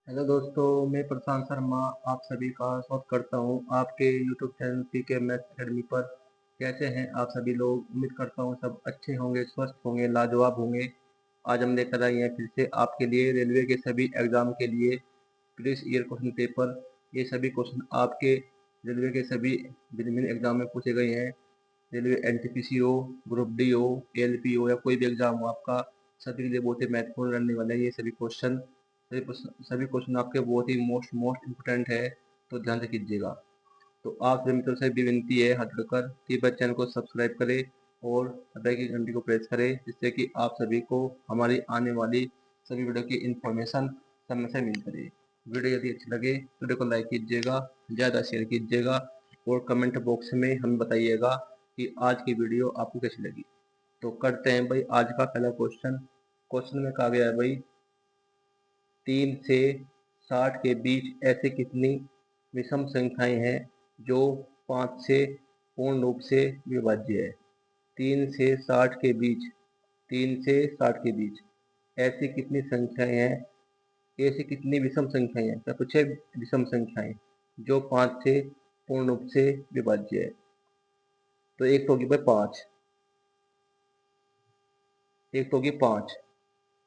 Hello दोस्तों, मैं प्रशांत शर्मा आप सभी का स्वागत करता हूं आपके YouTube channel PK Maths Academy पर। कैसे हैं आप सभी लोग? उम्मीद करता हूं सब अच्छे होंगे, स्वस्थ होंगे, लाजवाब होंगे। आज हम लेकर आए हैं फिर से आपके लिए रेलवे के सभी एग्जाम के लिए प्रीवियस ईयर क्वेश्चन पेपर। ये सभी क्वेश्चन आपके रेलवे के सभी भिन्न भिन्न एग्जाम में पूछे गए हैं। रेलवे एनटीपीसी हो, ग्रुप डी हो, एएलपी हो या कोई भी एग्जाम हो आपका, सभी के लिए बहुत ही महत्वपूर्ण रहने वाले हैं ये सभी क्वेश्चन। सभी क्वेश्चन आपके बहुत ही मोस्ट इम्पोर्टेंट है, तो ध्यान से कीजिएगा। तो आप सभी मित्रों से भी विनती है हाथ जोड़कर कि बस चैनल को सब्सक्राइब करें और बेल की घंटी को प्रेस करें, जिससे कि आप सभी को हमारी आने वाली सभी वीडियो की इन्फॉर्मेशन समय से मिलती रहे। वीडियो यदि अच्छी लगे तो वीडियो को लाइक कीजिएगा, ज़्यादा शेयर कीजिएगा और कमेंट बॉक्स में हमें बताइएगा कि आज की वीडियो आपको कैसी लगी। तो करते हैं भाई आज का पहला क्वेश्चन। क्वेश्चन में कहा गया है भाई 3 से 60 के बीच ऐसी कितनी विषम संख्याएं हैं जो 5 से पूर्ण रूप से विभाज्य है। 3 से 60 के बीच 3 से 60 के बीच ऐसी कितनी संख्याएं हैं, ऐसी कितनी विषम संख्याएं हैं, क्या पूछे? विषम संख्याएं जो 5 से पूर्ण रूप से विभाज्य है। तो एक तो होगी भाई 5, एक तो होगी 5,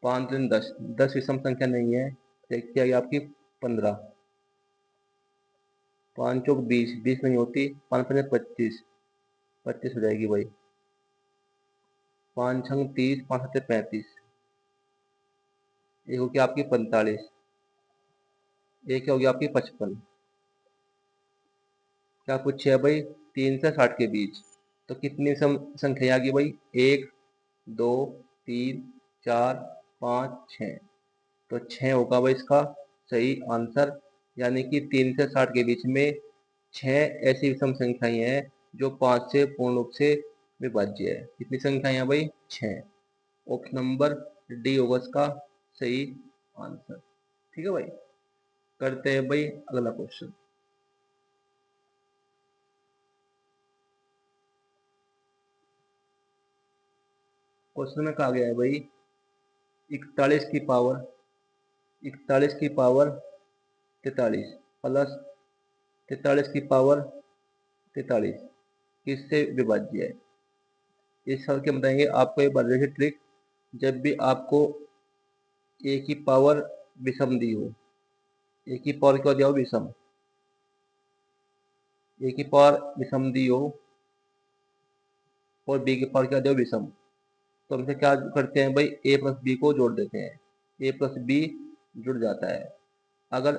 5 दिन 10, 10 विषम संख्या नहीं है। देखिए आगे आपकी 15, 5 चौक 20, 20 नहीं होती, 5 पंजे 25, 25 हो जाएगी भाई। 5 छंग 30, 5 सत्ते 35, एक होगी आपकी 45, एक होगी आपकी 55। क्या पूछे है भाई? 3 से 60 के बीच तो कितनी संख्या आ गई भाई? 1 2 3 4 5 6। तो 6 होगा भाई इसका सही आंसर। यानी कि 3 से 60 के बीच में 6 ऐसी विषम संख्याएं हैं जो 5 से पूर्ण रूप से विभाज्य है। कितनी संख्याएं हैं भाई? 6। ऑप्शन नंबर डी होगा इसका सही आंसर। ठीक है भाई, करते हैं भाई अगला क्वेश्चन। क्वेश्चन में कहा गया है भाई 41 की पावर 41 की पावर 43 प्लस 43 की पावर 43 किससे विभाज्य है? इस सवाल के बताएंगे आपको एक बार देखिए ट्रिक। जब भी आपको ए की पावर विषम दी हो, ए की पावर क्या दिया हो? विषम। ए की पावर विषम दी हो और बी की पावर क्या दिया हो? विषम। तो हमसे क्या करते हैं भाई? ए प्लस बी को जोड़ देते हैं, ए प्लस बी जुड़ जाता है। अगर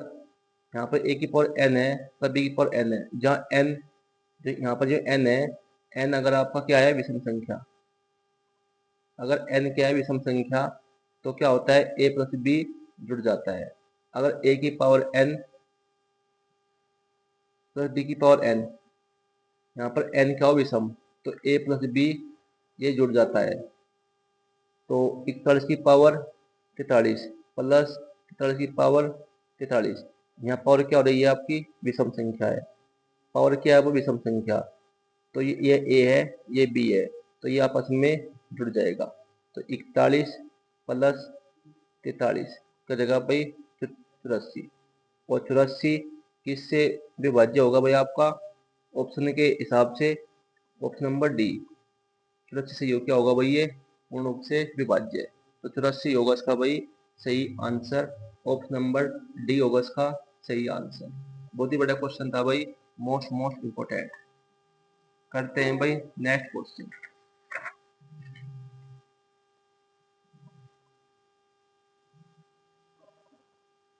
यहाँ पर ए की पावर एन है तो बी की पावर एन है, जहाँ एन यहाँ पर जो एन है, एन अगर आपका क्या है? विषम संख्या। अगर एन क्या है? विषम संख्या, तो क्या होता है? ए प्लस बी जुड़ जाता है। अगर ए की पावर एन प्लस बी की पावर एन, यहाँ पर एन क्या हो? विषम, तो ए प्लस बी ये जुड़ जाता है। तो 41 की पावर 43 प्लस 43 की पावर 43, यहाँ पावर क्या हो रही है? आपकी विषम संख्या है। पावर क्या है? वो विषम संख्या। तो ये ए है, ये बी है, तो ये आपस में जुड़ जाएगा। तो 41 प्लस 43 करेगा भाई 84। और 84 किससे विभाज्य होगा भाई आपका? ऑप्शन के हिसाब से ऑप्शन नंबर डी 84 से योग क्या होगा भाई? ये पूर्ण रूप से विभाज्य है। तो 84 होगा इसका भाई सही आंसर। ऑप्शन नंबर डी होगा इसका सही आंसर। बहुत ही बड़ा क्वेश्चन था भाई, मोस्ट इम्पोर्टेंट। करते हैं भाई नेक्स्ट क्वेश्चन।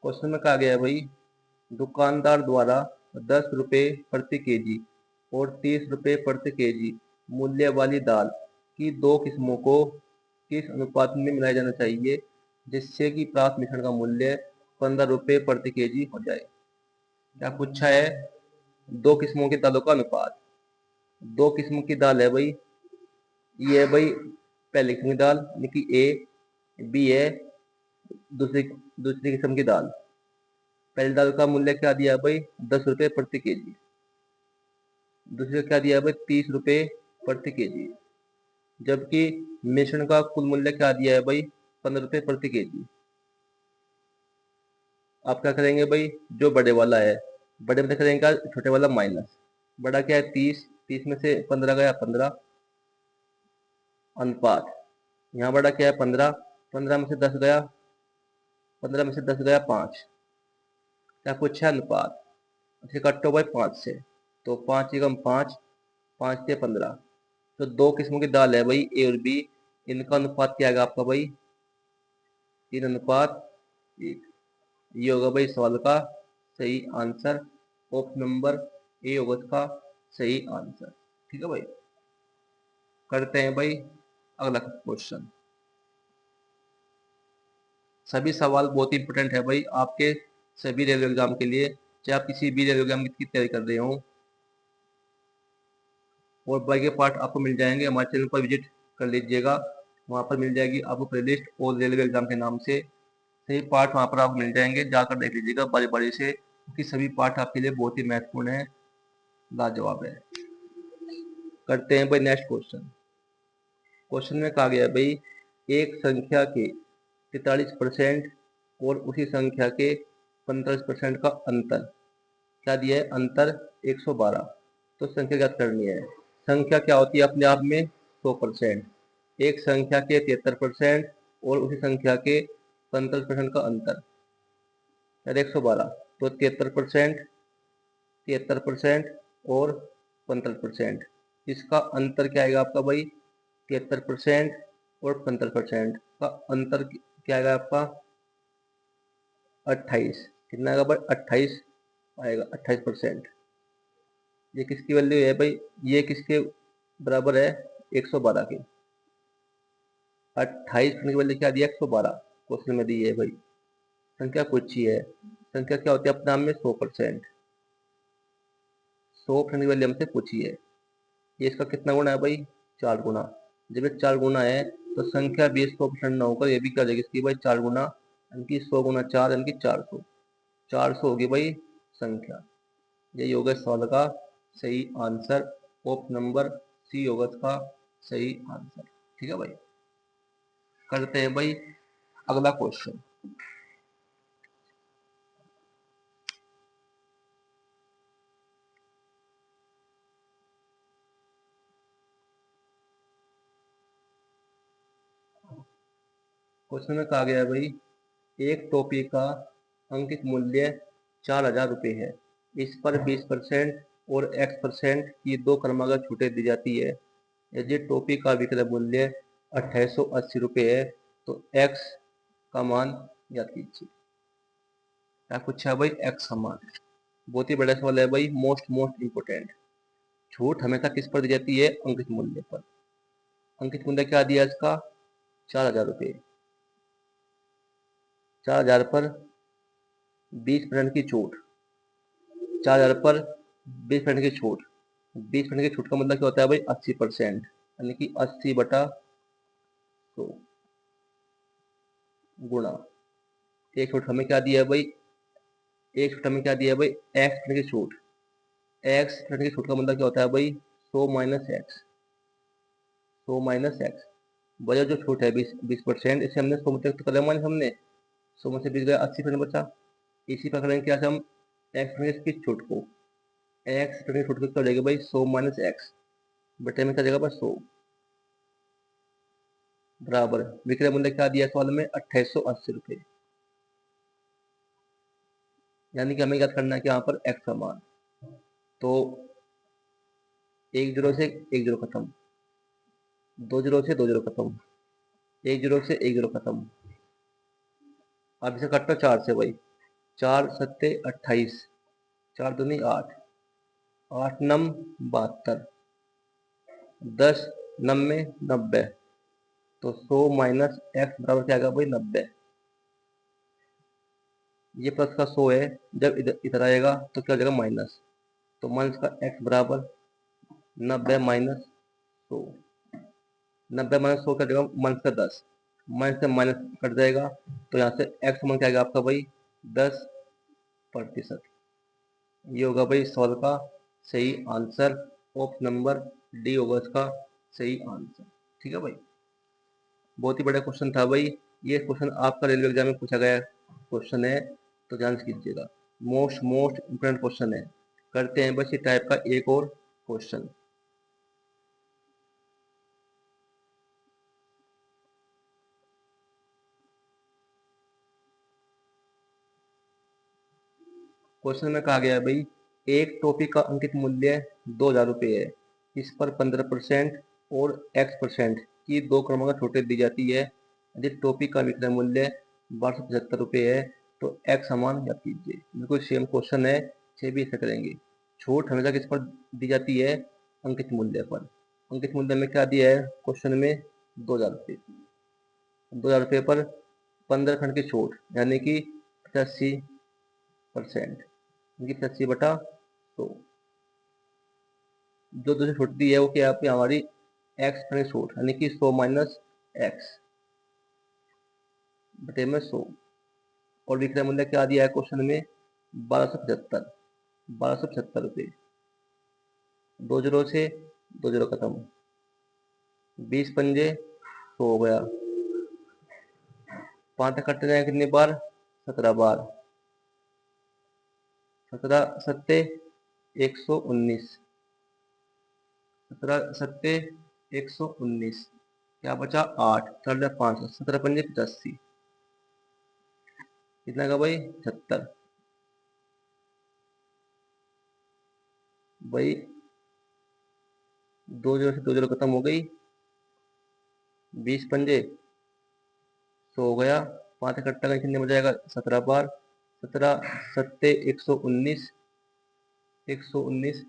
क्वेश्चन में कहा गया है भाई दुकानदार द्वारा 10 रुपये प्रति केजी और 30 रुपये प्रति केजी मूल्य वाली दाल की दो किस्मों को किस अनुपात में मिलाया जाना चाहिए जिससे कि प्राप्त मिश्रण का मूल्य 15 रुपये प्रति केजी हो जाए? क्या पूछा है? दो किस्मों की दालों का अनुपात। दो किस्म की दाल है भाई, ये है भाई पहली किस्म की दाल यानी कि ए, बी है दूसरी दूसरी किस्म की दाल। पहली दाल का मूल्य क्या दिया है भाई? 10 रुपये प्रति केजी। दूसरे का क्या दिया है भाई? 30 रुपये प्रति केजी। जबकि मिश्रण का कुल मूल्य क्या दिया है भाई? 15 रुपये प्रति केजी। आप क्या करेंगे भाई, जो बड़े वाला है, बड़े में से करेंगे क्या, छोटे वाला माइनस। बड़ा क्या है 30, 30 में से 15 गया 15, अनुपात। यहाँ बड़ा क्या है 15, 15 में से 10 गया, 15 में से 10 गया 5, क्या कुछ है अनुपात। अच्छे कट्टो भाई 5 से, तो 5 एकम 5, 5 से 15। तो दो किस्मों की दाल है भाई, ए और बी, इनका अनुपात क्या आएगा आपका भाई, 3:1। ये होगा भाई सवाल का सही आंसर। ऑप्शन नंबर ए होगा इसका सही आंसर। ठीक है भाई, करते हैं भाई अगला क्वेश्चन। सभी सवाल बहुत ही इंपॉर्टेंट है भाई आपके सभी रेलवे एग्जाम के लिए, चाहे आप किसी भी रेलवे एग्जाम की तैयारी कर रहे हो। और बाकी पार्ट आपको मिल जाएंगे, हमारे चैनल पर विजिट कर लीजिएगा, वहाँ पर मिल जाएगी आपको प्लेलिस्ट और रेलवे एग्जाम के नाम से सही पार्ट वहाँ पर आपको मिल जाएंगे, जाकर देख लीजिएगा बारी बारी से, क्योंकि सभी पार्ट आपके लिए बहुत ही महत्वपूर्ण है, लाजवाब है। करते हैं भाई नेक्स्ट क्वेश्चन। क्वेश्चन में कहा गया है भाई, एक संख्या के 43% और उसी संख्या के 45% का अंतर, क्या दिया है अंतर 112। तो संख्या ज्ञात करनी है। संख्या क्या होती है अपने आप में 100%, एक संख्या के 73% और उसी संख्या के 45% का अंतर, 112। तो 73%, 73% और 45%, इसका अंतर क्या आएगा आपका भाई, 73% और 75% का अंतर क्या आएगा आपका 28। कितना आएगा भाई 28 आएगा, 28%। ये किसकी वैल्यू है भाई, ये किसके बराबर है 112 के। 28 की वैल्यू क्या दिया 112 क्वेश्चन में दी है भाई। संख्या पूछी है, संख्या क्या होती है अपने नाम में 100%, 100% की वैल्यू हमसे पूछी है। ये इसका कितना गुना है भाई, 4 गुना। जब ये 4 गुना है तो संख्या भी 100% ना होकर ये भी कर देगी इसकी भाई 4 गुना, इनकी 100 गुना 4 इनकी 400, 400 होगी भाई संख्या। यही होगा इस सवाल का सही आंसर। ऑप्शन नंबर सी होगा इसका सही आंसर। ठीक है भाई, करते हैं भाई अगला क्वेश्चन। क्वेश्चन में कहा गया है भाई, एक टोपी का अंकित मूल्य 4,000 रुपये है, इस पर 20% और x% की दो क्रमागत छूटें दी जाती है। यदि टोपी का विक्रय मूल्य 2880 रुपये है तो x का मान ज्ञात कीजिए। क्या पूछा है भाई, x का मान। बहुत ही बड़ा सवाल है भाई, मोस्ट इंपोर्टेंट। छूट हमेशा किस पर दी जाती है, अंकित मूल्य पर। अंकित मूल्य क्या दिया इसका 4,000 रुपये, 4,000 पर 20% की छूट, 4,000 पर 20% की छूट, 20% की छूट का मतलब क्या होता है भाई 80%, यानी कि 80/100 गुणा। एक छूट हमें क्या दिया है भाई, एक छूट हमें क्या दिया है भाई x की छूट, x की छूट का मतलब क्या होता है भाई 100 माइनस एक्स, 100 माइनस एक्स। बचा जो छूट है 20%, इसे हमने 100 में तक कर माने हमने, 100 में से 20 गया 80% बचा। इसी प्रकार करेंगे क्या हम x की छूट को, x की छूट को क्या हो भाई 100 माइनस एक्स, बटे में क्या जाएगा बस 100 बराबर विक्रय मूल्य क्या दिया सवाल में 2880 रुपये। यानी कि हमें याद करना है कि यहाँ पर x का मान। तो एक जीरो से एक जीरो खत्म, दो जीरो से दो जीरो खत्म, एक जीरो से एक जीरो खत्म। अब इसे काटो 4 से भाई, 4 सत्ते 28, 4 दूनी 8, 8 नम 72, 10 नम में 90। तो 100 माइनस एक्स बराबर क्या आएगा भाई 90। ये प्लस का 100 है, जब इधर इधर आएगा तो क्या हो जाएगा माइनस, तो माइनस का एक्स बराबर 90 माइनस 100, 90 माइनस 100 क्या देगा माइनस का 10, माइनस से माइनस कट जाएगा, तो यहाँ से एक्स मान क्या आएगा आपका भाई 10%। ये होगा भाई सवाल का सही आंसर। ऑप्शन नंबर डी होगा इसका सही आंसर। ठीक है भाई, बहुत ही बड़ा क्वेश्चन था भाई। ये क्वेश्चन आपका रेलवे एग्जाम में पूछा गया क्वेश्चन है, तो ध्यान से कीजिएगा, मोस्ट मोस्ट इम्पोर्टेंट क्वेश्चन है। करते हैं बस ये टाइप का एक और क्वेश्चन। क्वेश्चन में कहा गया है भाई, एक टॉफी का अंकित मूल्य 2000 रुपये है, इस पर 15% और x% की दो क्रमांक छूटें दी जाती है। यदि टॉफी का विक्रय मूल्य 1275 रुपये है तो x समान ज्ञात कीजिए। बिल्कुल सेम क्वेश्चन है, 6 भी ऐसे करेंगे। छूट हमेशा किस पर दी जाती है? अंकित मूल्य पर। अंकित मूल्य में क्या दिया है क्वेश्चन में? 2000 रुपये। 2000 रुपये पर 15% की छूट यानी कि 85%, 85/100। जो दूसरी छूट दी है वो क्या है हमारी? एक्स पर छूट यानी कि 100 माइनस एक्स बटे में 100। और विक्रय मूल्य क्या दिया है क्वेश्चन में? 1275 रुपये। 2 जीरो से 2 जीरो खत्म, 20 पंजे 100 हो गया। 5 कटते जाए कितनी बार? 17 बार। 17 सत्ते 119, 17 सत्ते 119, क्या बचा? 8, 5, 17 पंजे 85, कितना का भाई? 76। भाई 2 जीरो से 2 जीरो खत्म हो गई, 20 पंजे 100 हो गया। 5 इकट्ठा करके कितने बजाएगा? 17 बार। 17 सत्ते 119, 119,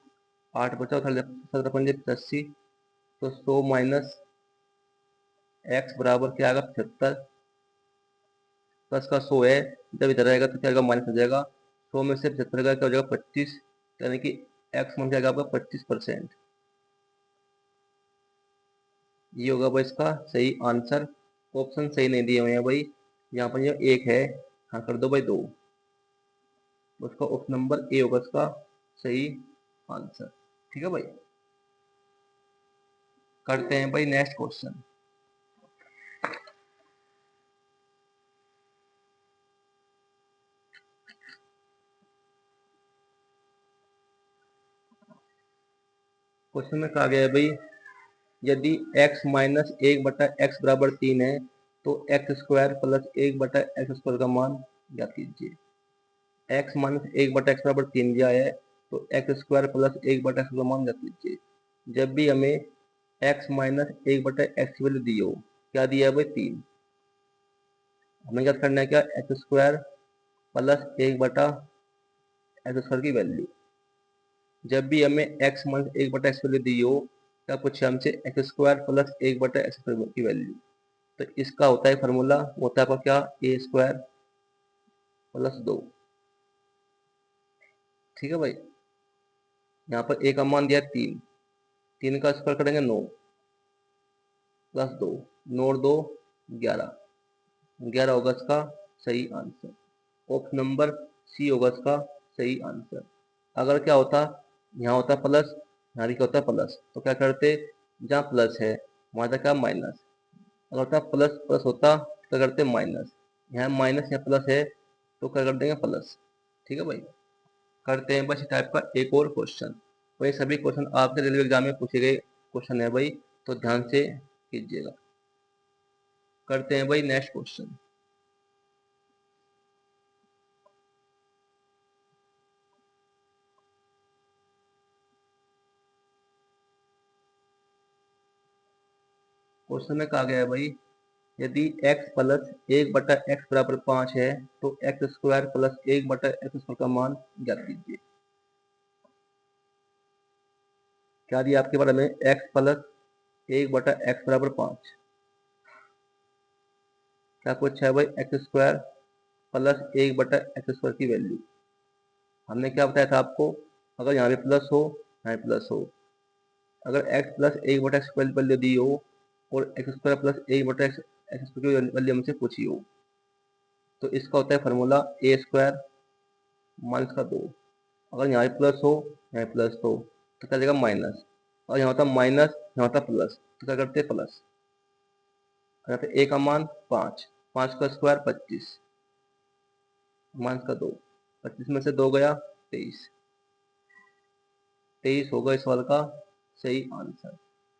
8 बचा, 17 पंजे 85। तो 100 माइनस एक्स बराबर क्या आएगा? 75। प्लस का 100 है, जब इधर आएगा तो क्या आएगा? माइनस हो जाएगा। 100 में से 75 का क्या हो जाएगा? 25, यानी कि एक्स मान क्या आएगा आपका? 25%। ये होगा भाई इसका सही आंसर। ऑप्शन सही नहीं दिए हुए हैं भाई, यहाँ पर ये एक है, हाँ कर दो भाई 2। उसका ऑप्शन नंबर ए होगा इसका सही आंसर। ठीक है भाई, करते हैं भाई नेक्स्ट क्वेश्चन। क्वेश्चन में कहा गया है भाई, यदि x माइनस 1/x बराबर 3 है तो x square plus 1/x square का मान ज्ञात कीजिए। x माइनस 1/x बराबर 3 दिया है तो एक्स स्क्वायर प्लस 1/x का मान ज्ञात कीजिए। जब भी हमें x माइनस 1/x की वैल्यू दी हो, क्या दिया है भाई? 3। हमें क्या करना है? क्या? X square plus 1/x square की वैल्यू। जब भी हमें x माइनस 1/x वैल्यू दी हो, क्या पूछे हमसे? एक्स स्क्वायर प्लस 1/x की वैल्यू। तो इसका होता है फार्मूला, होता है आपका क्या? ए स्क्वायर प्लस 2। ठीक है भाई, यहाँ पर ए का मान दिया 3, 3 का स्क्वायर करेंगे 9 प्लस 2, 9 और 2 11, 11 होगा इसका सही आंसर। ऑप्शन नंबर सी होगा इसका सही आंसर। अगर क्या होता, यहाँ होता प्लस, यहाँ भी क्या होता प्लस, तो क्या करते? जहाँ प्लस है वहाँ तक क्या? माइनस। अगर होता प्लस प्लस होता तो क्या करते? माइनस। यहाँ माइनस या प्लस है तो क्या कर देंगे? प्लस। ठीक है भाई, करते हैं बस इस टाइप का एक और क्वेश्चन। वही सभी क्वेश्चन आपके रेलवे एग्जाम में पूछे गए क्वेश्चन है भाई, तो ध्यान से कीजिएगा। करते हैं भाई नेक्स्ट क्वेश्चन। क्वेश्चन में कहा गया है भाई, यदि x प्लस 1/x बराबर 5 है तो x square plus 1/x square का मान ज्ञात कीजिए। क्या दिया आपके बारे में? x प्लस 1/x बराबर 5। क्या पूछा है भाई? X square plus 1/x square की वैल्यू। हमने क्या बताया था आपको? अगर यहाँ पे प्लस हो, यहाँ पे प्लस हो, अगर x plus 1/x square value दी हो और x square plus 1/x square की वैल्यू हमसे पूछी हो, तो इसका होता है फार्मूला ए स्क्वायर माइनस का 2। अगर यहाँ पे प्लस हो, यहाँ पे प्लस हो, तो क्या देगा? माइनस। और यहाँ होता माइनस, यहाँ होता प्लस, तो क्या करते हैं? प्लस। यहाँ पे ए का मान 5, 5 का स्क्वायर 25, माइनस का 2, 25 में से 2 गया 23, 23 होगा इस सवाल का सही आंसर।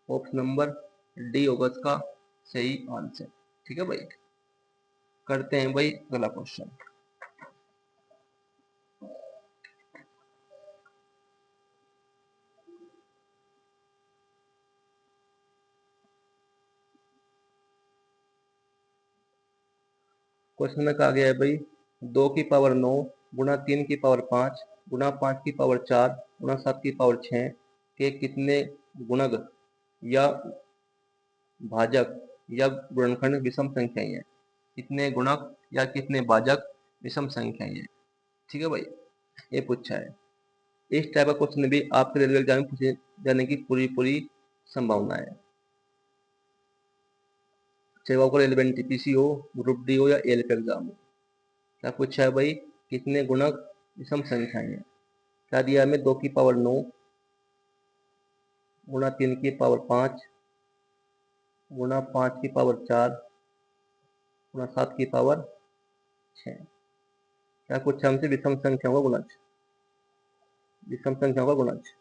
ऑप्शन नंबर डी होगा इसका सही आंसर। ठीक है भाई, करते हैं भाई अगला क्वेश्चन। क्वेश्चन में कहा गया है भाई 2 की पावर 9 गुणा 3 की पावर 5 गुणा 5 की पावर 4 गुणा 7 की पावर 6 के कितने गुणक या भाजक या गुणनखंड विषम संख्याएं हैं। कितने गुणक या कितने भाजक विषम संख्याएं हैं। ठीक है भाई, ये पूछा है। इस टाइप का क्वेश्चन भी आपके रेलवे एग्जाम में पूछे जाने की पूरी संभावना है, चाहे वो आपको रेलवे एनटीपीसी हो, ग्रुप डी हो या एल एग्जाम हो। क्या पूछा है भाई, कितने गुणक विषम संख्याएं हैं। क्या दिया हमें 2 की पावर 9 गुणा 3 की पावर 5 गुणा 5 की पावर 4 गुणा 7 की पावर 6। क्या पूछा हमसे, विषम संख्याओं का गुणज, विषम संख्याओं का गुणज,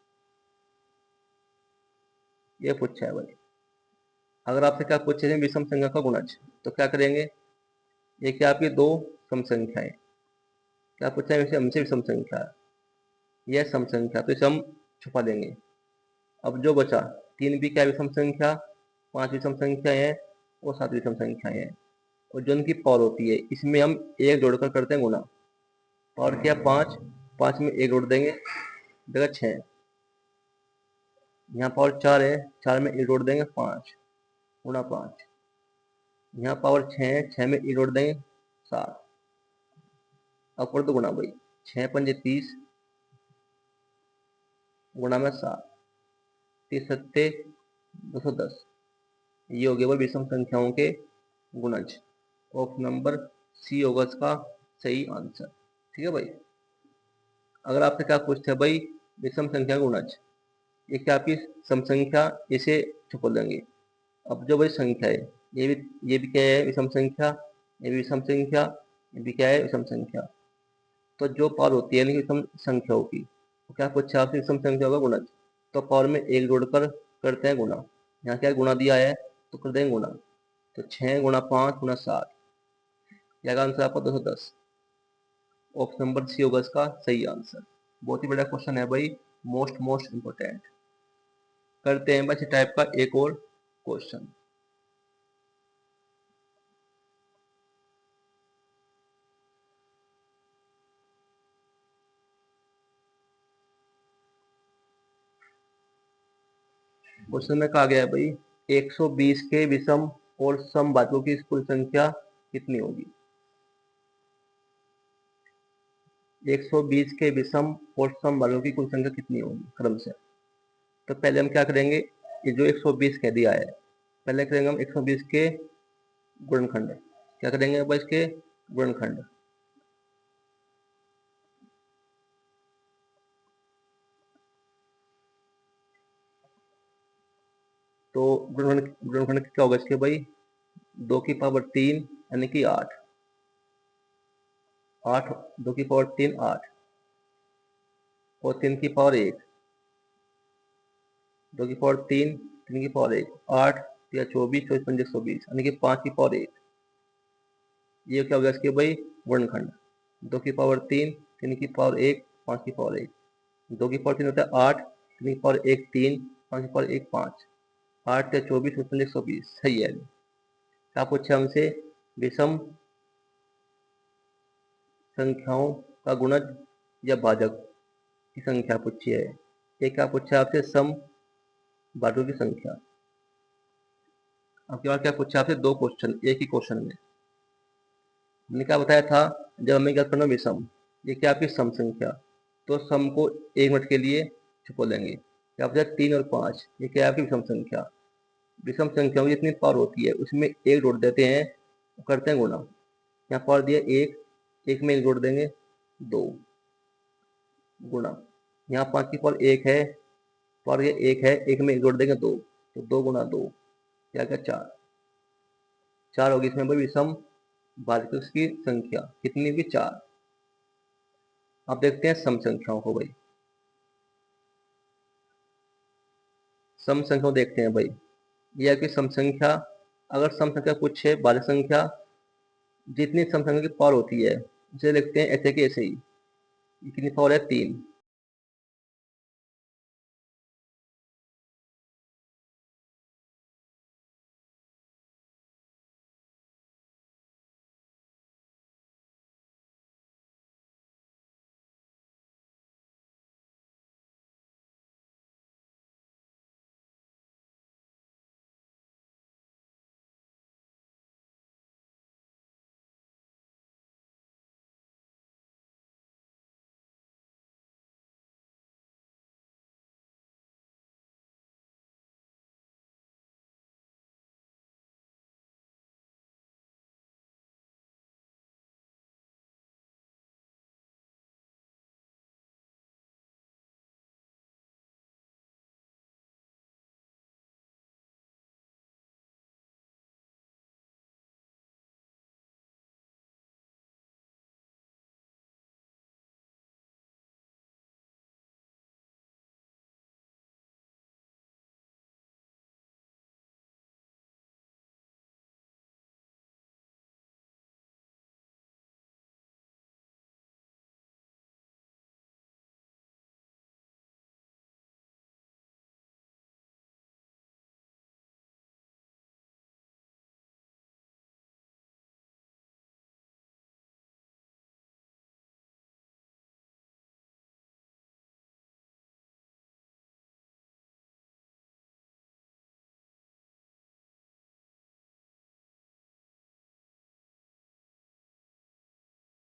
ये पूछा है भाई। अगर आपसे क्या पूछे हैं विषम संख्या का गुणज, तो क्या करेंगे, ये क्या आपकी दो सम संख्याएं, क्या पूछा है हमसे विषम संख्या, यह सम संख्या, तो इसे हम छुपा देंगे। अब जो बचा 3 भी क्या विषम संख्या, 5 विषम संख्या है और 7 विषम संख्याएं हैं, और जो उनकी पावर होती है इसमें हम एक जोड़कर करते हैं गुणा। पावर क्या 5, 5 में एक जोड़ देंगे जगह 6, यहाँ पावर 4 है, 4 में एक जोड़ देंगे 5 गुणा 5, यहाँ पावर 6 है, 6 में एक जोड़ देंगे 7। अब कर दो गुणा भाई, 6 पंजे 30 गुणा में 7, 30 सत्ते 210, ये हो गया भाई विषम संख्याओं के गुणज। ऑप्शन नंबर सी होगा इसका सही आंसर। ठीक है भाई, अगर आपसे क्या पूछते हैं भाई विषम संख्या गुणज, ये क्या आपकी सम संख्या, इसे छुपा देंगे। अब जो भाई संख्या है ये भी क्या है विषम संख्या, ये भी विषम संख्या, ये भी क्या है विषम संख्या। तो जो पावर होती है विषम संख्याओं की, तो क्या पूछा आपसे विषम संख्या का गुणज, तो पावर में एक जोड़कर करते हैं गुणा। यहाँ क्या गुणा दिया है तो कर देंगे गुणा, तो 6 गुणा 5 गुणा 7, क्या आंसर आपका 210। ऑप्शन नंबर सी होगा इसका सही आंसर। बहुत ही बड़ा क्वेश्चन है भाई, मोस्ट इंपोर्टेंट। करते हैं बस टाइप का एक और क्वेश्चन। क्वेश्चन में कहा गया है भाई 120 के विषम और सम भाजकों की कुल संख्या कितनी होगी। 120 के विषम और सम भाजकों की कुल संख्या कितनी होगी क्रम से। तो पहले हम क्या करेंगे, ये जो 120 कह दिया है, पहले करेंगे हम 120 के गुणनखंड। क्या करेंगे भाई इसके गुणनखंड, तो गुणनखंड क्या होगा इसके भाई, 2 की पावर 3 यानी कि 8, 8 2 की पावर 3 8, और 3 की पावर 1, 2 की पावर 3 3 की पावर 1, 8 या 24 24 पंजे 120 यानी कि 5 की पावर 1। ये क्या होगा इसके भाई वर्णखंड, 2 की पावर 3 3 की पावर 1 5 की पावर 1, 2 की पावर 3 होता है 8, 3 की पावर 1 3, 5 की पावर 1 5, 8 या 24 पंजे 120। सही है। क्या पूछा हमसे, विषम संख्याओं का गुणज या भाजक की संख्या पूछी है। ये क्या पूछा आपसे, सम भाजकों की संख्या। आपके पास क्या पूछा आपसे, दो क्वेश्चन एक ही क्वेश्चन में। हमने क्या बताया था, जब हमें क्या करना विषम, ये क्या आपकी सम संख्या, तो सम को 1 मिनट के लिए छुपा लेंगे। क्या बताया 3 और 5, ये क्या है आपकी विषम संख्या। विषम संख्याओं की जितनी पावर होती है उसमें एक जोड़ देते हैं, करते हैं गुणा। यहाँ पावर दिया 1, 1 में एक जोड़ देंगे 2 गुणा, यहाँ 5 की पावर 1 है, पावर ये 1 है, 1 में एक जोड़ देंगे 2, तो 2 गुणा 2 क्या क्या 4, 4 होगी इसमें भाई विषम भाजकों की संख्या कितनी होगी 4। आप देखते हैं सम संख्याओं को भाई, सम संख्याओं देखते हैं भाई। ये आपकी सम संख्या, अगर सम संख्या पूछे भाज्य संख्या, जितनी सम संख्या की पावर होती है उसे लिखते हैं ऐसे कि ऐसे ही। ये कितनी पावर है 3।